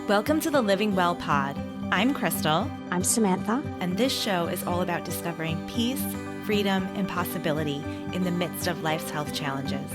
Welcome to the Living Well Pod. I'm Crystal, I'm Samantha. and this show is all about discovering peace, freedom, and possibility in the midst of life's health challenges.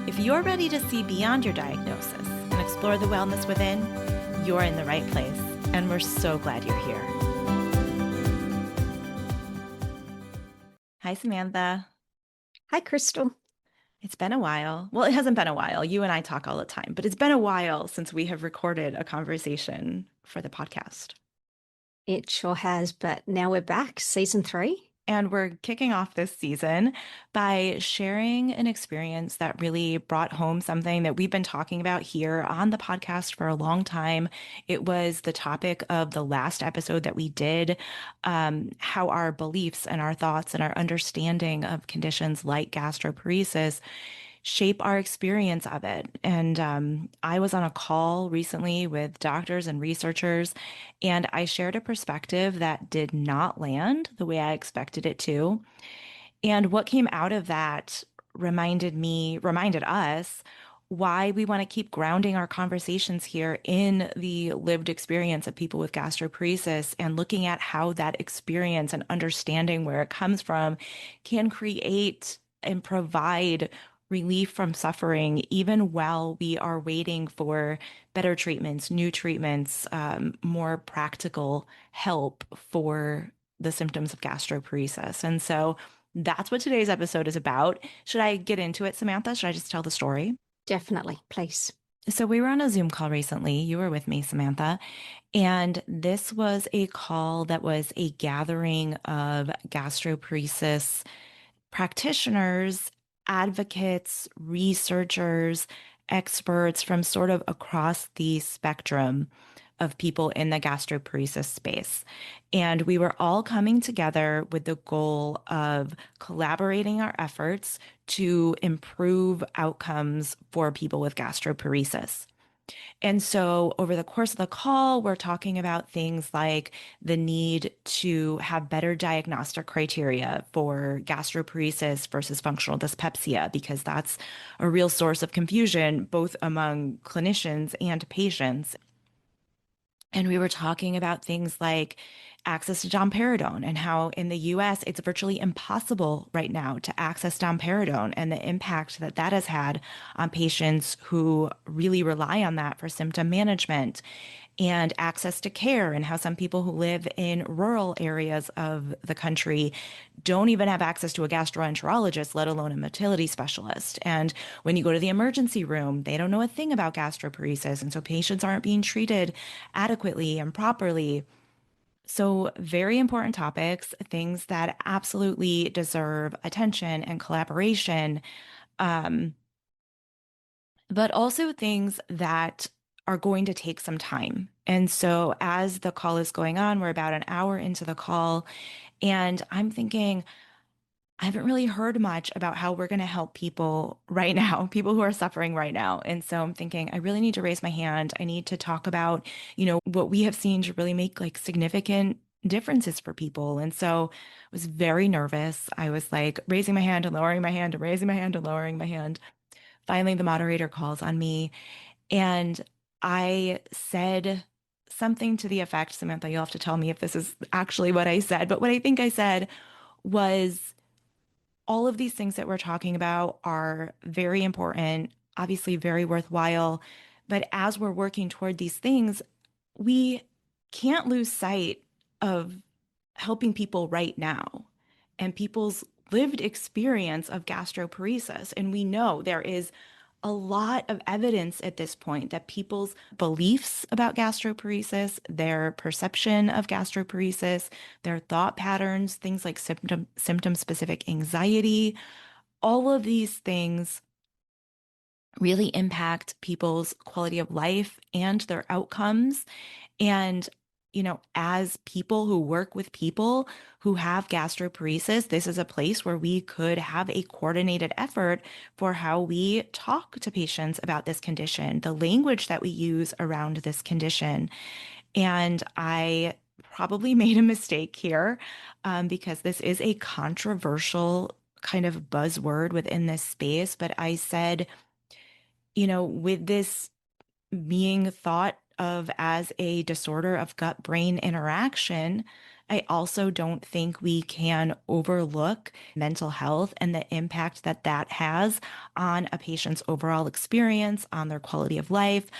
If you're ready to see beyond your diagnosis and explore the wellness within, you're in the right place, and we're so glad you're here. Hi, Samantha. Hi, Crystal. It's been a while. Well, it hasn't been a while. You and I talk all the time, but it's been a while since we have recorded a conversation for the podcast. It sure has, but now we're back, season 3. And we're kicking off this season by sharing an experience that really brought home something that we've been talking about here on the podcast for a long time. It was the topic of the last episode that we did, how our beliefs and our thoughts and our understanding of conditions like gastroparesis shape our experience of it. And I was on a call recently with doctors and researchers, and I shared a perspective that did not land the way I expected it to. And what came out of that reminded us why we want to keep grounding our conversations here in the lived experience of people with gastroparesis and looking at how that experience and understanding where it comes from can create and provide relief from suffering, even while we are waiting for better treatments, new treatments, more practical help for the symptoms of gastroparesis. And so that's what today's episode is about. Should I get into it, Samantha? Should I just tell the story? Definitely, please. So we were on a Zoom call recently. You were with me, Samantha. And this was a call that was a gathering of gastroparesis practitioners, advocates, researchers, experts from sort of across the spectrum of people in the gastroparesis space. And we were all coming together with the goal of collaborating our efforts to improve outcomes for people with gastroparesis. And so over the course of the call, we're talking about things like the need to have better diagnostic criteria for gastroparesis versus functional dyspepsia, because that's a real source of confusion both among clinicians and patients. And we were talking about things like access to domperidone and how in the US it's virtually impossible right now to access domperidone and the impact that that has had on patients who really rely on that for symptom management, and access to care, and how some people who live in rural areas of the country don't even have access to a gastroenterologist, let alone a motility specialist. And when you go to the emergency room, they don't know a thing about gastroparesis. And so patients aren't being treated adequately and properly. So, very important topics, things that absolutely deserve attention and collaboration, um, but also things that are going to take some time. And so, as the call is going on, we're about an hour into the call, and I'm thinking, I haven't really heard much about how we're going to help people right now, people who are suffering right now. And so I'm thinking, I really need to raise my hand. I need to talk about, what we have seen to really make like significant differences for people. And so I was very nervous. I was like raising my hand and lowering my hand and raising my hand and lowering my hand. Finally, the moderator calls on me, and I said something to the effect, Samantha, you'll have to tell me if this is actually what I said, but what I think I said was, all of these things that we're talking about are very important, obviously very worthwhile. But as we're working toward these things, we can't lose sight of helping people right now and people's lived experience of gastroparesis. And we know there is a lot of evidence at this point that people's beliefs about gastroparesis, their perception of gastroparesis, their thought patterns, things like symptom-specific anxiety, all of these things really impact people's quality of life and their outcomes. And as people who work with people who have gastroparesis, this is a place where we could have a coordinated effort for how we talk to patients about this condition, the language that we use around this condition. And I probably made a mistake here, because this is a controversial kind of buzzword within this space. But I said, with this being thought of as a disorder of gut-brain interaction, I also don't think we can overlook mental health and the impact that that has on a patient's overall experience, on their quality of life,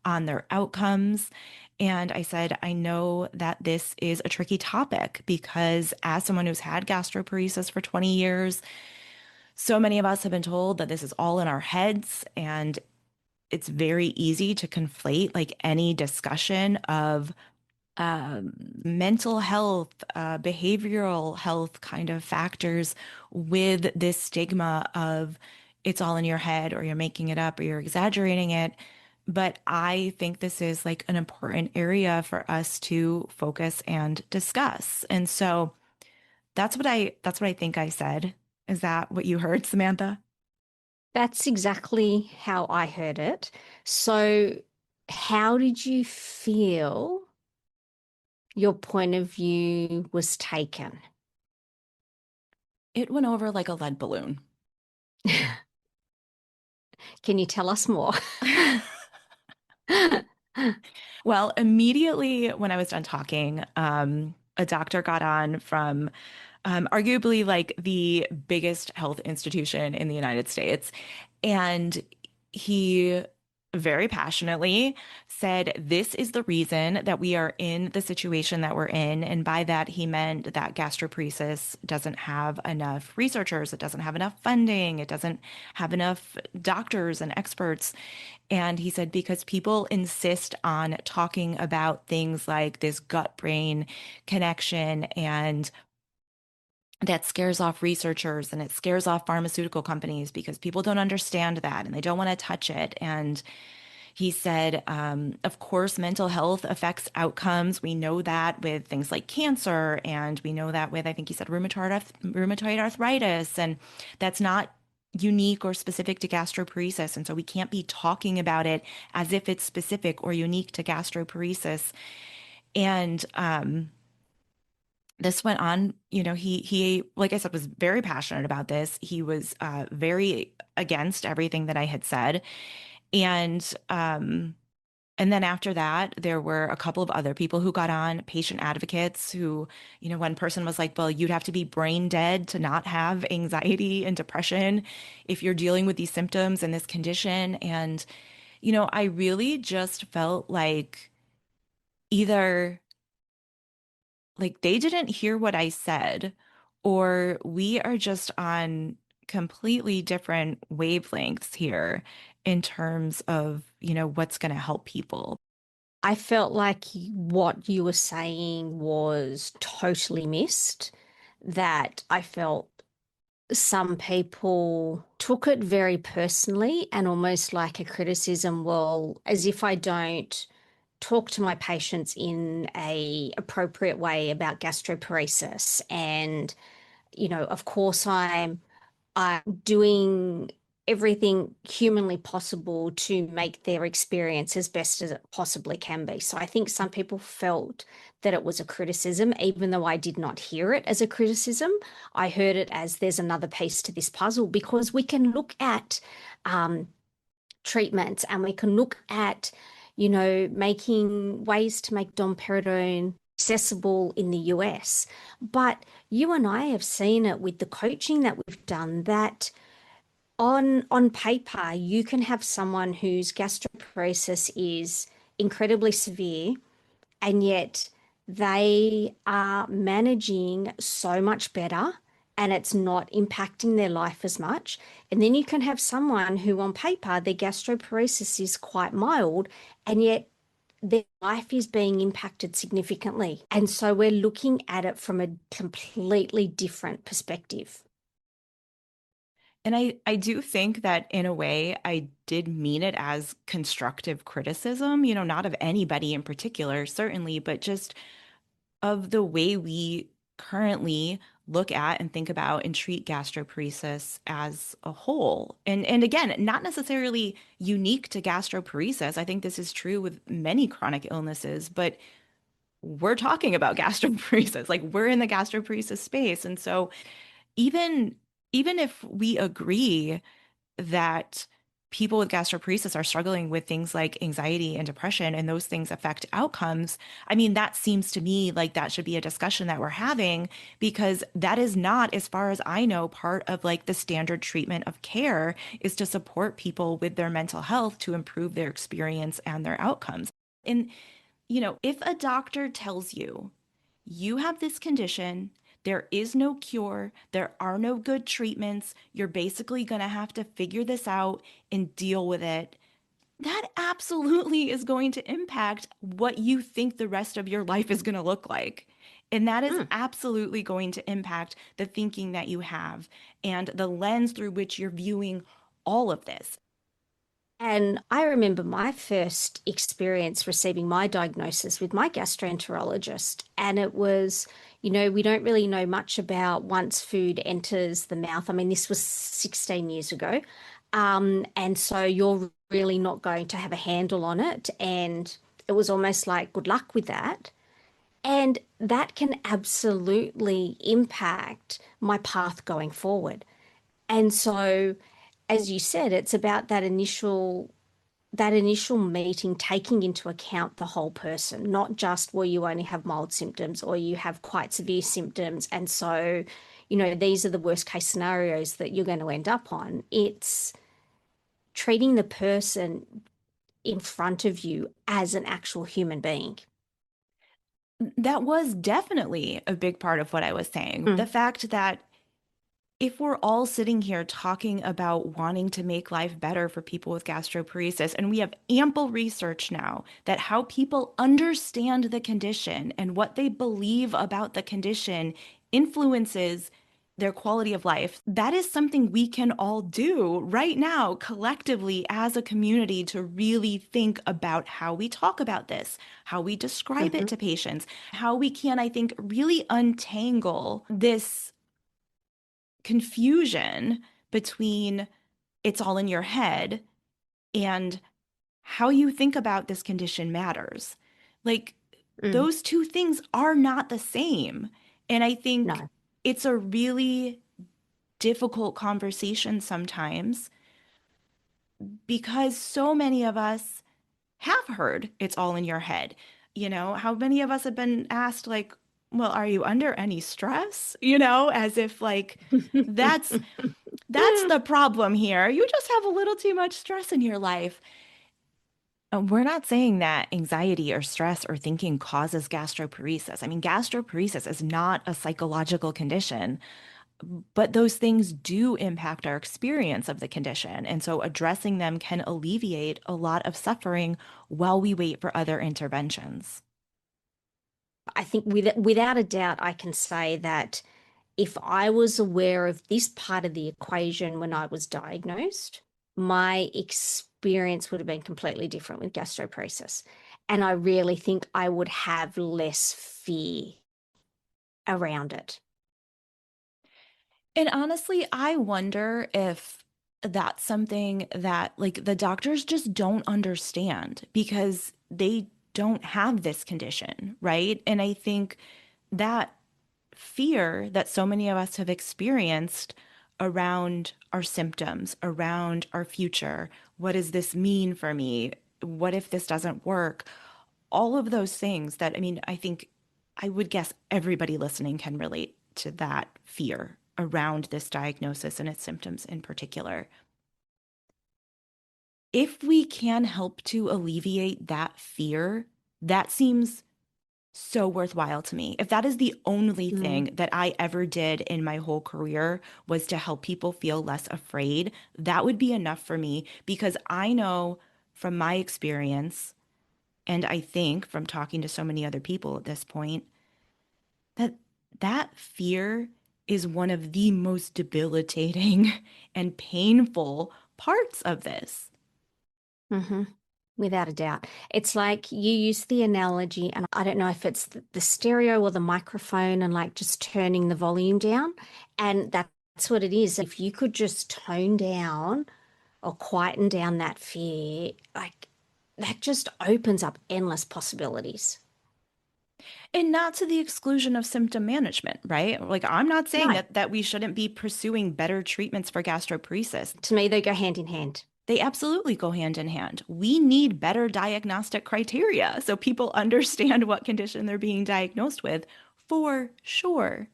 on their outcomes. And I said, I know that this is a tricky topic because as someone who's had gastroparesis for 20 years, so many of us have been told that this is all in our heads, and it's very easy to conflate like any discussion of mental health, behavioral health kind of factors with this stigma of it's all in your head or you're making it up or you're exaggerating it. But I think this is like an important area for us to focus and discuss. And so that's what I think I said. Is that what you heard, Samantha? That's exactly how I heard it. So, how did you feel your point of view was taken? It went over like a lead balloon. Can you tell us more? Well, immediately when I was done talking, a doctor got on from arguably like the biggest health institution in the United States. And he very passionately said, this is the reason that we are in the situation that we're in. And by that, he meant that gastroparesis doesn't have enough researchers, it doesn't have enough funding, it doesn't have enough doctors and experts. And he said, because people insist on talking about things like this gut brain connection, and that scares off researchers and it scares off pharmaceutical companies because people don't understand that and they don't want to touch it. And he said, of course, mental health affects outcomes. We know that with things like cancer, and we know that with, I think he said, rheumatoid arthritis. And that's not unique or specific to gastroparesis. And so we can't be talking about it as if it's specific or unique to gastroparesis. And this went on, he, like I said, was very passionate about this. He was very against everything that I had said. And and then after that, there were a couple of other people who got on, patient advocates who, one person was like, well, you'd have to be brain dead to not have anxiety and depression if you're dealing with these symptoms and this condition. And, I really just felt like either like they didn't hear what I said, or we are just on completely different wavelengths here in terms of, what's going to help people. I felt like what you were saying was totally missed, that I felt some people took it very personally and almost like a criticism. Well, as if I don't talk to my patients in a appropriate way about gastroparesis, and of course I'm doing everything humanly possible to make their experience as best as it possibly can be. So I think some people felt that it was a criticism, even though I did not hear it as a criticism. I heard it as there's another piece to this puzzle, because we can look at treatments and we can look at, making ways to make domperidone accessible in the US. But you and I have seen it with the coaching that we've done, that on paper, you can have someone whose gastroparesis is incredibly severe, and yet they are managing so much better and it's not impacting their life as much. And then you can have someone who, on paper, their gastroparesis is quite mild, and yet their life is being impacted significantly. And so we're looking at it from a completely different perspective. And I do think that in a way, I did mean it as constructive criticism, not of anybody in particular, certainly, but just of the way we currently look at and think about and treat gastroparesis as a whole. And again, not necessarily unique to gastroparesis. I think this is true with many chronic illnesses, but we're talking about gastroparesis. Like we're in the gastroparesis space. And so even even if we agree that people with gastroparesis are struggling with things like anxiety and depression, and those things affect outcomes. I mean, that seems to me like that should be a discussion that we're having because that is not, as far as I know, part of like the standard treatment of care is to support people with their mental health to improve their experience and their outcomes. And, if a doctor tells you you have this condition, there is no cure, there are no good treatments, you're basically going to have to figure this out and deal with it. That absolutely is going to impact what you think the rest of your life is going to look like. And that is Mm. absolutely going to impact the thinking that you have and the lens through which you're viewing all of this. And I remember my first experience receiving my diagnosis with my gastroenterologist. And it was, we don't really know much about once food enters the mouth. I mean, this was 16 years ago. And so you're really not going to have a handle on it. And it was almost like, good luck with that. And that can absolutely impact my path going forward. And so, as you said, it's about that initial meeting taking into account the whole person, not just well, you only have mild symptoms or you have quite severe symptoms. And so, these are the worst case scenarios that you're going to end up on. It's treating the person in front of you as an actual human being. That was definitely a big part of what I was saying. The Mm. fact that if we're all sitting here talking about wanting to make life better for people with gastroparesis, and we have ample research now that how people understand the condition and what they believe about the condition influences their quality of life, that is something we can all do right now collectively as a community to really think about how we talk about this, how we describe it Hmm. to patients, how we can, I think, really untangle this confusion between it's all in your head and how you think about this condition matters. Like Mm. those two things are not the same. And I think No. it's a really difficult conversation sometimes because so many of us have heard it's all in your head. How many of us have been asked, like, well, are you under any stress? As if like that's That's the problem here. You just have a little too much stress in your life. We're not saying that anxiety or stress or thinking causes gastroparesis. I mean, gastroparesis is not a psychological condition, but those things do impact our experience of the condition. And so addressing them can alleviate a lot of suffering while we wait for other interventions. I think without a doubt, I can say that if I was aware of this part of the equation when I was diagnosed, my experience would have been completely different with gastroparesis. And I really think I would have less fear around it. And honestly, I wonder if that's something that like the doctors just don't understand because they don't have this condition, right? And I think that fear that so many of us have experienced around our symptoms, around our future, what does this mean for me? What if this doesn't work? All of those things that, I mean, I think I would guess everybody listening can relate to that fear around this diagnosis and its symptoms in particular. If we can help to alleviate that fear, that seems so worthwhile to me. If that is the only Mm. thing that I ever did in my whole career was to help people feel less afraid, that would be enough for me because I know from my experience, and I think from talking to so many other people at this point, that that fear is one of the most debilitating and painful parts of this. Hmm. Without a doubt. It's like you use the analogy, and I don't know if it's the stereo or the microphone and like just turning the volume down. And that's what it is. If you could just tone down or quieten down that fear, like that just opens up endless possibilities. And not to the exclusion of symptom management, right? Like I'm not saying No, that we shouldn't be pursuing better treatments for gastroparesis. to me, they go hand in hand. They absolutely go hand in hand. We need better diagnostic criteria so people understand what condition they're being diagnosed with, for sure,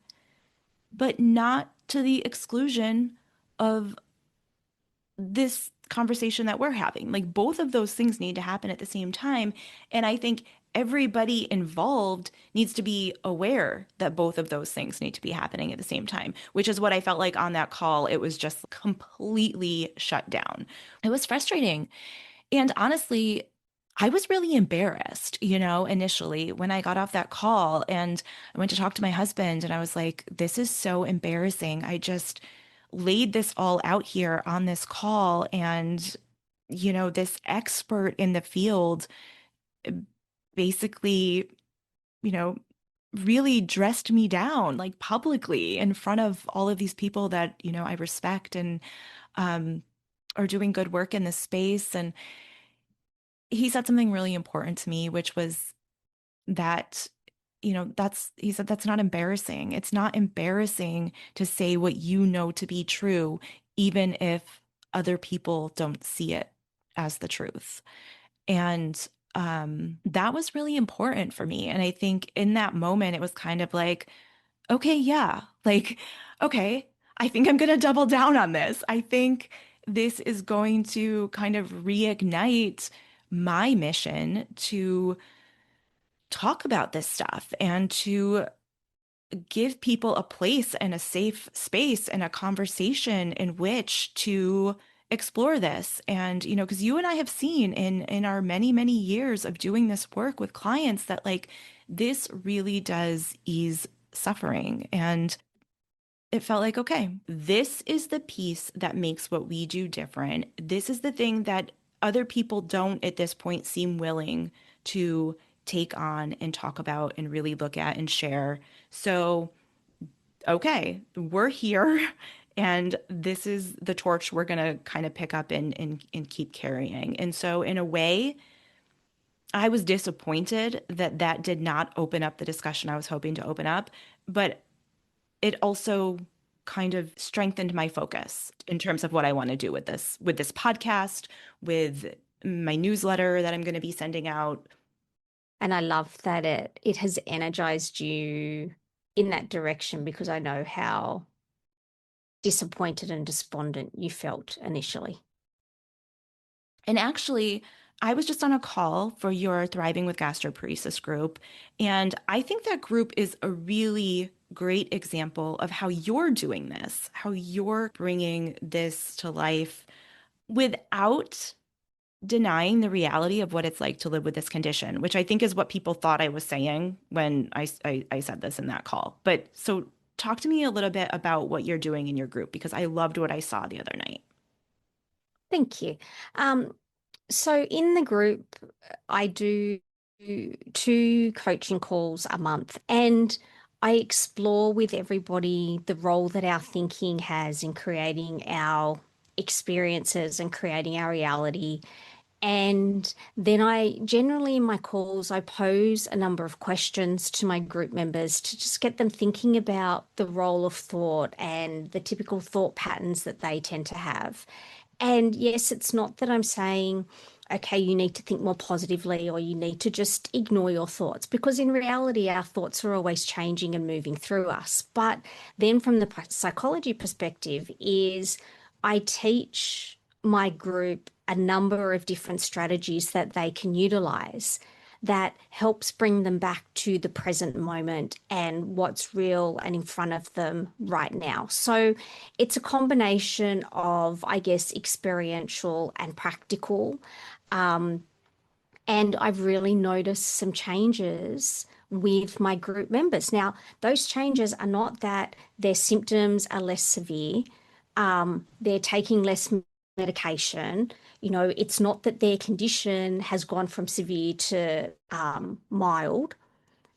but not to the exclusion of this conversation that we're having. Like both of those things need to happen at the same time. And I think everybody involved needs to be aware that both of those things need to be happening at the same time, which is what I felt like on that call. It was just completely shut down. It was frustrating. And honestly, I was really embarrassed, initially when I got off that call and I went to talk to my husband and I was like, this is so embarrassing. I just laid this all out here on this call and, this expert in the field basically, you know, really dressed me down like publicly in front of all of these people that, I respect and um, are doing good work in this space. And he said something really important to me, which was that, he said, that's not embarrassing. It's not embarrassing to say what you know to be true, even if other people don't see it as the truth. And that was really important for me. And I think in that moment, it was kind of like, okay, yeah, like, okay, I think I'm going to double down on this. I think this is going to kind of reignite my mission to talk about this stuff and to give people a place and a safe space and a conversation in which to explore this. And, because you and I have seen in our many, many years of doing this work with clients that like this really does ease suffering. And it felt like, okay, this is the piece that makes what we do different. This is the thing that other people don't at this point seem willing to take on and talk about and really look at and share. So, okay, we're here and this is the torch we're going to kind of pick up and keep carrying. And so, in a way, I was disappointed that that did not open up the discussion I was hoping to open up, but it also kind of strengthened my focus in terms of what I want to do with this podcast, with my newsletter that I'm going to be sending out. And I love that it has energized you in that direction because I know how disappointed and despondent you felt initially. And actually, I was just on a call for your Thriving with Gastroparesis group, and I think that group is a really great example of how you're doing this, how you're bringing this to life without denying the reality of what it's like to live with this condition, which I think is what people thought I was saying when I said this in that call. But so talk to me a little bit about what you're doing in your group because I loved what I saw the other night. Thank you. Um, so in the group, I do two coaching calls a month, and I explore with everybody the role that our thinking has in creating our experiences and creating our reality. And then I generally in my calls, I pose a number of questions to my group members to just get them thinking about the role of thought and the typical thought patterns that they tend to have. And yes, it's not that I'm saying, okay, you need to think more positively or you need to just ignore your thoughts, because in reality, our thoughts are always changing and moving through us. But then from the psychology perspective is I teach my group a number of different strategies that they can utilize that helps bring them back to the present moment and what's real and in front of them right now. So it's a combination of, I guess, experiential and practical. Um, and I've really noticed some changes with my group members. Now, those changes are not that their symptoms are less severe, they're taking less medication. It's not that their condition has gone from severe to mild.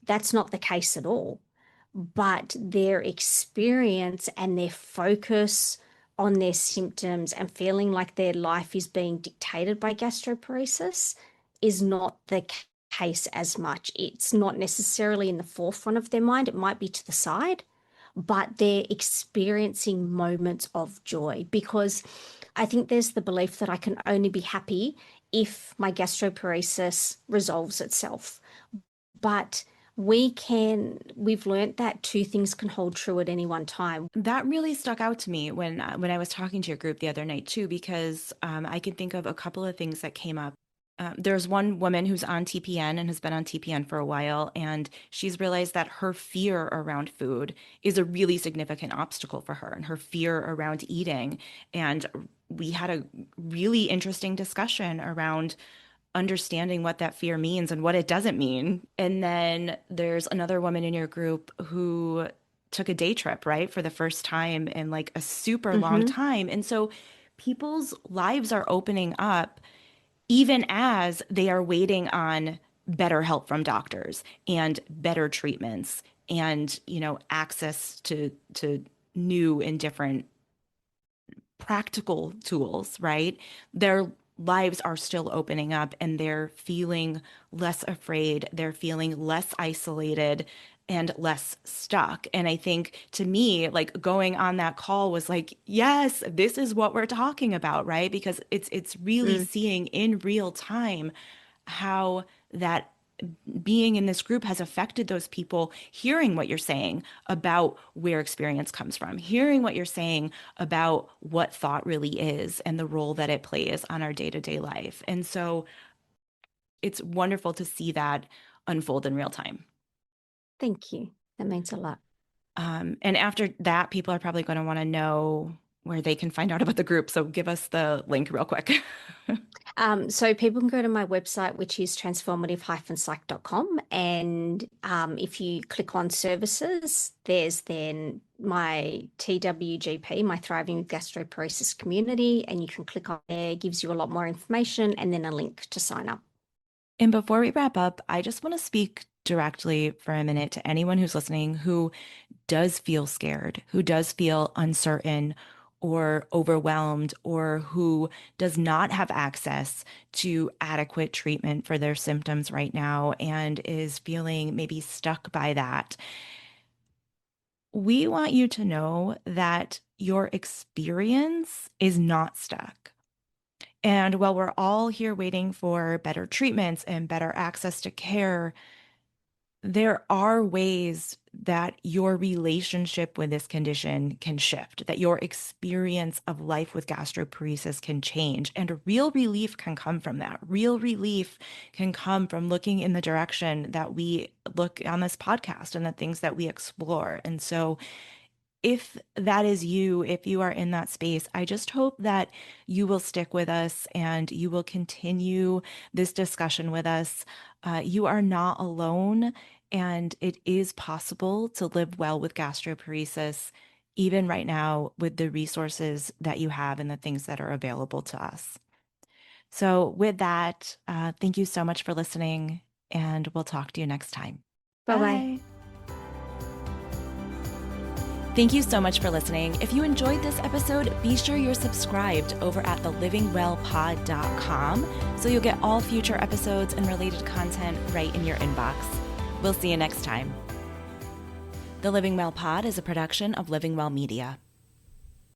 That's not the case at all. But their experience and their focus on their symptoms and feeling like their life is being dictated by gastroparesis is not the case as much. It's not necessarily in the forefront of their mind. It might be to the side, but they're experiencing moments of joy because I think there's the belief that I can only be happy if my gastroparesis resolves itself. But we've learned that two things can hold true at any one time. That really stuck out to me when I was talking to your group the other night too, because I can think of a couple of things that came up. There's one woman who's on TPN and has been on TPN for a while, and she's realized that her fear around food is a really significant obstacle for her, and her fear around eating. And we had a really interesting discussion around understanding what that fear means and what it doesn't mean. And then there's another woman in your group who took a day trip, right, for the first time in like a super long Hmm. time. And so people's lives are opening up even as they are waiting on better help from doctors and better treatments and, access to new and different practical tools, right? Their lives are still opening up and they're feeling less afraid, they're feeling less isolated and less stuck. And I think to me, like going on that call was like, yes, this is what we're talking about, right? Because it's really Mm. seeing in real time how that being in this group has affected those people, hearing what you're saying about where experience comes from, hearing what you're saying about what thought really is and the role that it plays on our day-to-day life. And so it's wonderful to see that unfold in real time. Thank you. That means a lot. And after that, people are probably going to want to know where they can find out about the group. So give us the link real quick. So people can go to my website, which is transformative-psych.com. And if you click on services, there's then my TWGP, my Thriving with Gastroparesis community. And you can click on there, it gives you a lot more information and then a link to sign up. And before we wrap up, I just want to speak directly for a minute to anyone who's listening who does feel scared, who does feel uncertain or overwhelmed, or who does not have access to adequate treatment for their symptoms right now and is feeling maybe stuck by that. We want you to know that your experience is not stuck. And while we're all here waiting for better treatments and better access to care, there are ways that your relationship with this condition can shift, that your experience of life with gastroparesis can change. And real relief can come from that. Real relief can come from looking in the direction that we look on this podcast and the things that we explore. And so, if that is you, if you are in that space, I just hope that you will stick with us and you will continue this discussion with us. You are not alone, and it is possible to live well with gastroparesis, even right now, with the resources that you have and the things that are available to us. So, with that, thank you so much for listening, and we'll talk to you next time. Bye-bye. Bye. Thank you so much for listening. If you enjoyed this episode, be sure you're subscribed over at thelivingwellpod.com so you'll get all future episodes and related content right in your inbox. We'll see you next time. The Living Well Pod is a production of Living Well Media.